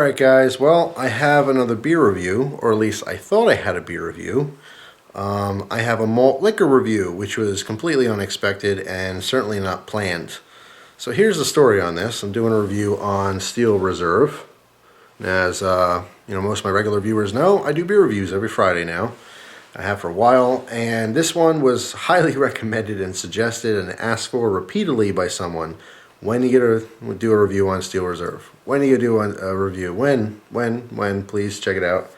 Alright guys, well I have another beer review, or at least I thought I had a beer review. I have a malt liquor review, which was completely unexpected and certainly not planned. So here's the story on this. I'm doing a review on Steel Reserve. As most of my regular viewers know, I do beer reviews every Friday now. I have for a while, and this one was highly recommended and suggested and asked for repeatedly by someone. When are you going to do a review on Steel Reserve? When are you going to do a review? When? Please check it out.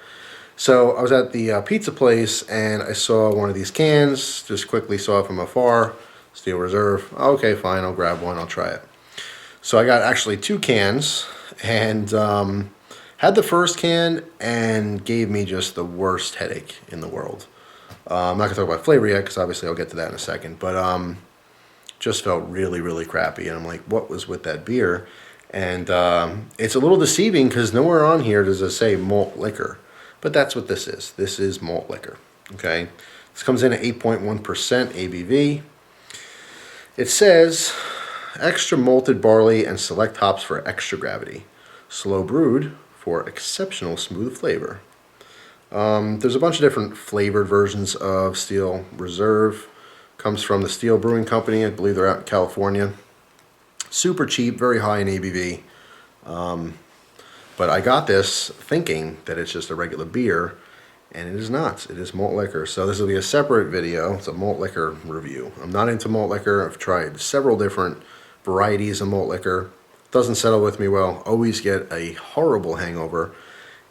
So I was at the pizza place and I saw one of these cans, just quickly saw it from afar, Steel Reserve. Okay, fine, I'll grab one, I'll try it. So I got actually two cans and had the first can and gave me just the worst headache in the world. I'm not going to talk about flavor yet because obviously I'll get to that in a second, but just felt really, really crappy. And I'm like, what was with that beer? And it's a little deceiving because nowhere on here does it say malt liquor. But that's what this is. This is malt liquor. Okay? This comes in at 8.1% ABV. It says, extra malted barley and select hops for extra gravity. Slow brewed for exceptional smooth flavor. There's a bunch of different flavored versions of Steel Reserve. Comes from the Steel Brewing Company. I believe they're out in California. Super cheap, very high in ABV. But I got this thinking that it's just a regular beer, and it is not. It is malt liquor. So this will be a separate video. It's a malt liquor review. I'm not into malt liquor. I've tried several different varieties of malt liquor. Doesn't settle with me well. Always get a horrible hangover.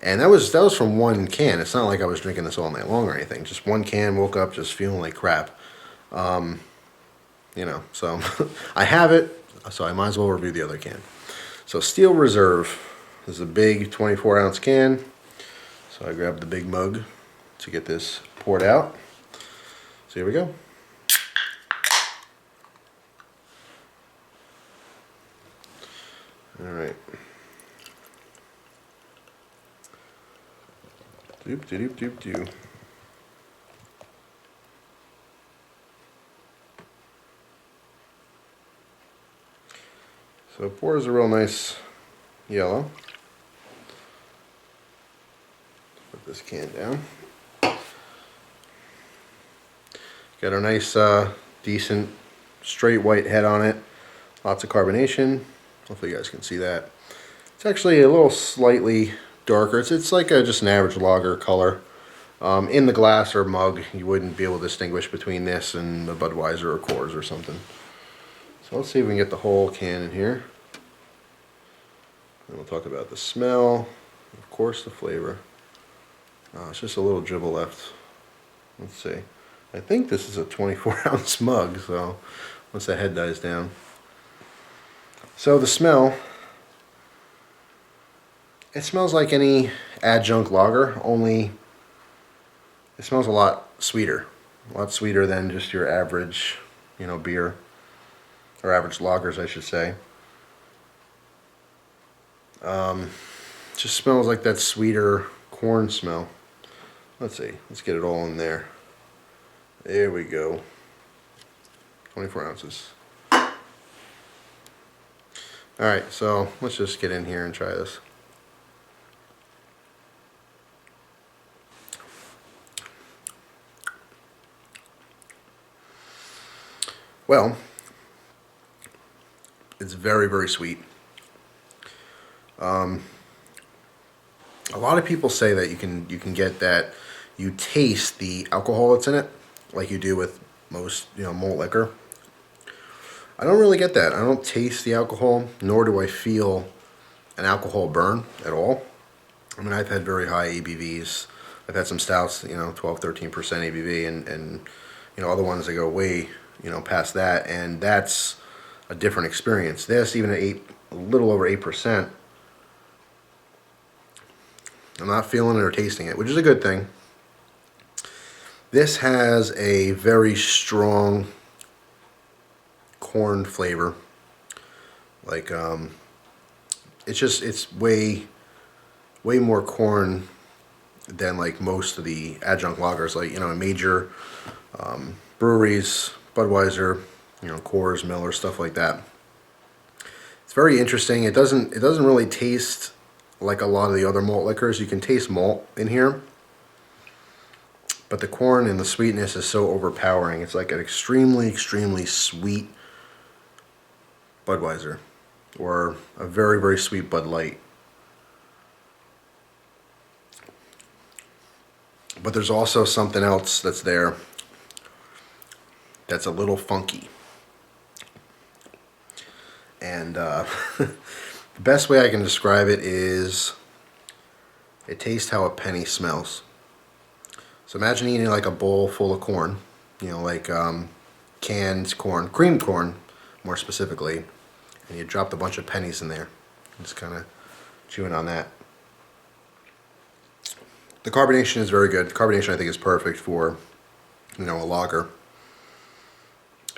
And that was from one can. It's not like I was drinking this all night long or anything. Just one can, woke up just feeling like crap. So I have it, so I might as well review the other can. So Steel Reserve. This is a big 24-ounce can. So I grabbed the big mug to get this poured out. So here we go. All right. Doop doop doop doop. So it pours a real nice yellow. Put this can down. Got a nice, decent, straight white head on it. Lots of carbonation. Hopefully you guys can see that. It's actually a little slightly darker. It's like just an average lager color. In the glass or mug, you wouldn't be able to distinguish between this and the Budweiser or Coors or something. So let's see if we can get the whole can in here. And we'll talk about the smell, of course the flavor. It's just a little dribble left. Let's see. I think this is a 24-ounce mug, so once the head dies down. So the smell, it smells like any adjunct lager, only it smells a lot sweeter. A lot sweeter than just your average, beer. Or average lagers, I should say. Just smells like that sweeter corn smell. Let's see. Let's get it all in there. There we go. 24 ounces. Alright, so let's just get in here and try this. Well, it's very, very sweet. A lot of people say that you can get that you taste the alcohol that's in it, like you do with most malt liquor. I don't really get that. I don't taste the alcohol, nor do I feel an alcohol burn at all. I mean, I've had very high ABVs. I've had some stouts, 12, 13% ABV, and other ones that go way past that, and that's a different experience. This, even at a little over 8%, I'm not feeling it or tasting it, which is a good thing. This has a very strong corn flavor. Like, it's way more corn than like most of the adjunct lagers, like major breweries, Budweiser, Coors, Miller, stuff like that. It's very interesting. It doesn't really taste like a lot of the other malt liquors. You can taste malt in here, but the corn and the sweetness is so overpowering. It's like an extremely, extremely sweet Budweiser, or a very, very sweet Bud Light. But there's also something else that's there that's a little funky. And the best way I can describe it is it tastes how a penny smells. So imagine eating like a bowl full of corn, you know, like canned corn, creamed corn more specifically, and you dropped a bunch of pennies in there. Just kind of chewing on that. The carbonation is very good. The carbonation I think is perfect for, you know, a lager.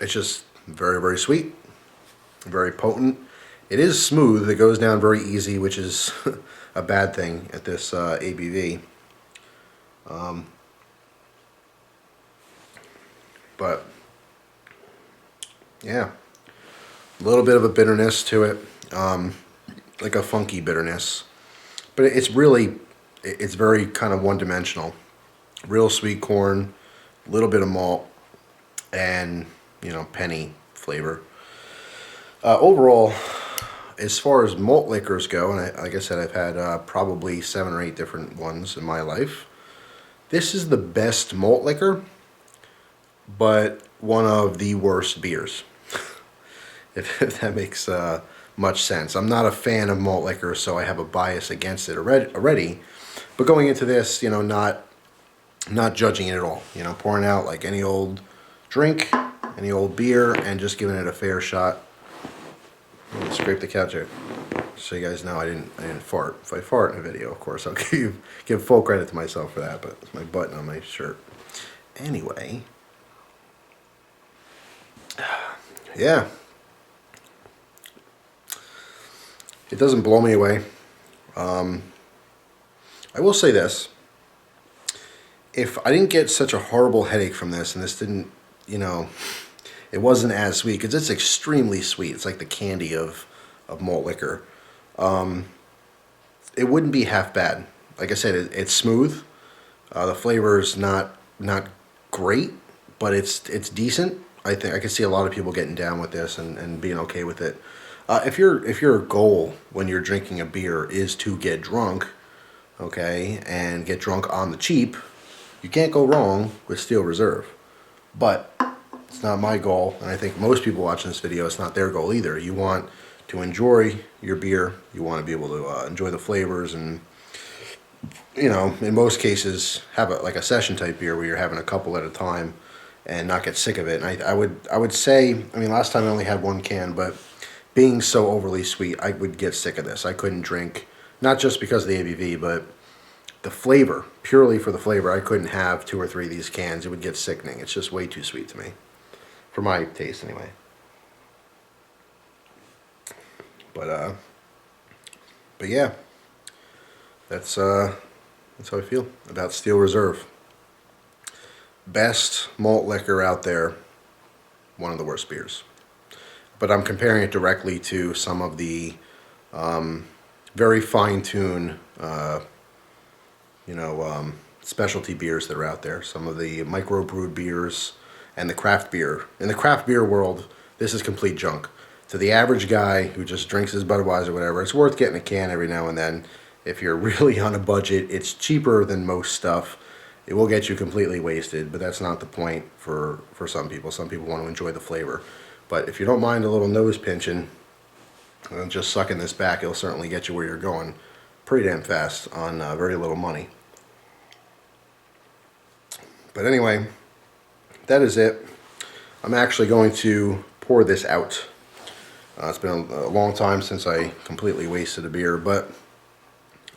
It's just very, very sweet, very potent. It is smooth. It goes down very easy, which is a bad thing at this ABV. But yeah, a little bit of a bitterness to it, like a funky bitterness. But it's very kind of one-dimensional. Real sweet corn, a little bit of malt, and, you know, penny flavor. Overall, as far as malt liquors go, and like I said, I've had probably 7 or 8 different ones in my life. This is the best malt liquor, but one of the worst beers, if that makes much sense. I'm not a fan of malt liquor, so I have a bias against it already. But going into this, you know, not judging it at all. You know, pouring out like any old drink, any old beer, and just giving it a fair shot. I'm gonna scrape the couch out, so you guys know I didn't fart. If I fart in a video, of course, I'll give full credit to myself for that. But it's my button on my shirt. Anyway, yeah, it doesn't blow me away. I will say this: if I didn't get such a horrible headache from this, and this didn't, you know, it wasn't as sweet, because it's extremely sweet. It's like the candy of malt liquor. It wouldn't be half bad. Like I said, it's smooth. The flavor is not great, but it's decent. I think I can see a lot of people getting down with this and being okay with it. If your goal when you're drinking a beer is to get drunk, okay, and get drunk on the cheap, you can't go wrong with Steel Reserve. But it's not my goal, and I think most people watching this video, it's not their goal either. You want to enjoy your beer. You want to be able to enjoy the flavors, and, you know, in most cases, have like a session type beer where you're having a couple at a time and not get sick of it. And I would say, I mean, last time I only had 1 can, but being so overly sweet, I would get sick of this. I couldn't drink, not just because of the ABV, but the flavor, purely for the flavor. I couldn't have 2 or 3 of these cans. It would get sickening. It's just way too sweet to me, for my taste anyway. But yeah, that's how I feel about Steel Reserve. Best malt liquor out there, one of the worst beers. But I'm comparing it directly to some of the very fine-tuned, specialty beers that are out there. Some of the micro-brewed beers and the craft beer. In the craft beer world, this is complete junk. To the average guy who just drinks his Budweiser or whatever, it's worth getting a can every now and then. If you're really on a budget, it's cheaper than most stuff. It will get you completely wasted, but that's not the point for some people. Some people want to enjoy the flavor. But if you don't mind a little nose pinching and just sucking this back, it'll certainly get you where you're going pretty damn fast on very little money. But anyway, that is it. I'm actually going to pour this out. It's been a long time since I completely wasted a beer, but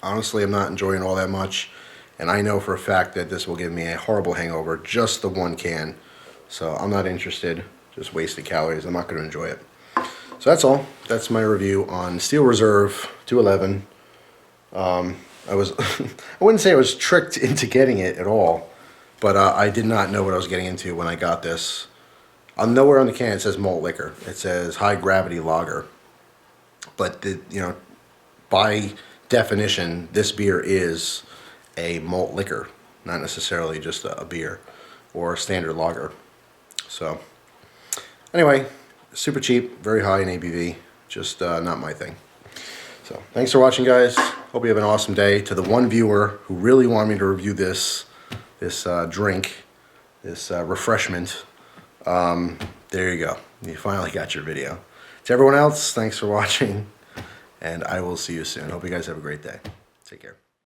honestly, I'm not enjoying all that much. And I know for a fact that this will give me a horrible hangover, just the 1 can. So I'm not interested. Just wasted calories. I'm not going to enjoy it. So that's all. That's my review on Steel Reserve 211. I wouldn't say I was tricked into getting it at all, but I did not know what I was getting into when I got this. Nowhere on the can it says malt liquor. It says high gravity lager. But by definition, this beer is a malt liquor, not necessarily just a beer or a standard lager. So anyway, super cheap, very high in ABV, just not my thing. So thanks for watching, guys. Hope you have an awesome day. To the one viewer who really wanted me to review this drink, this refreshment, there you go. You finally got your video. To everyone else, thanks for watching, and I will see you soon. Hope you guys have a great day. Take care.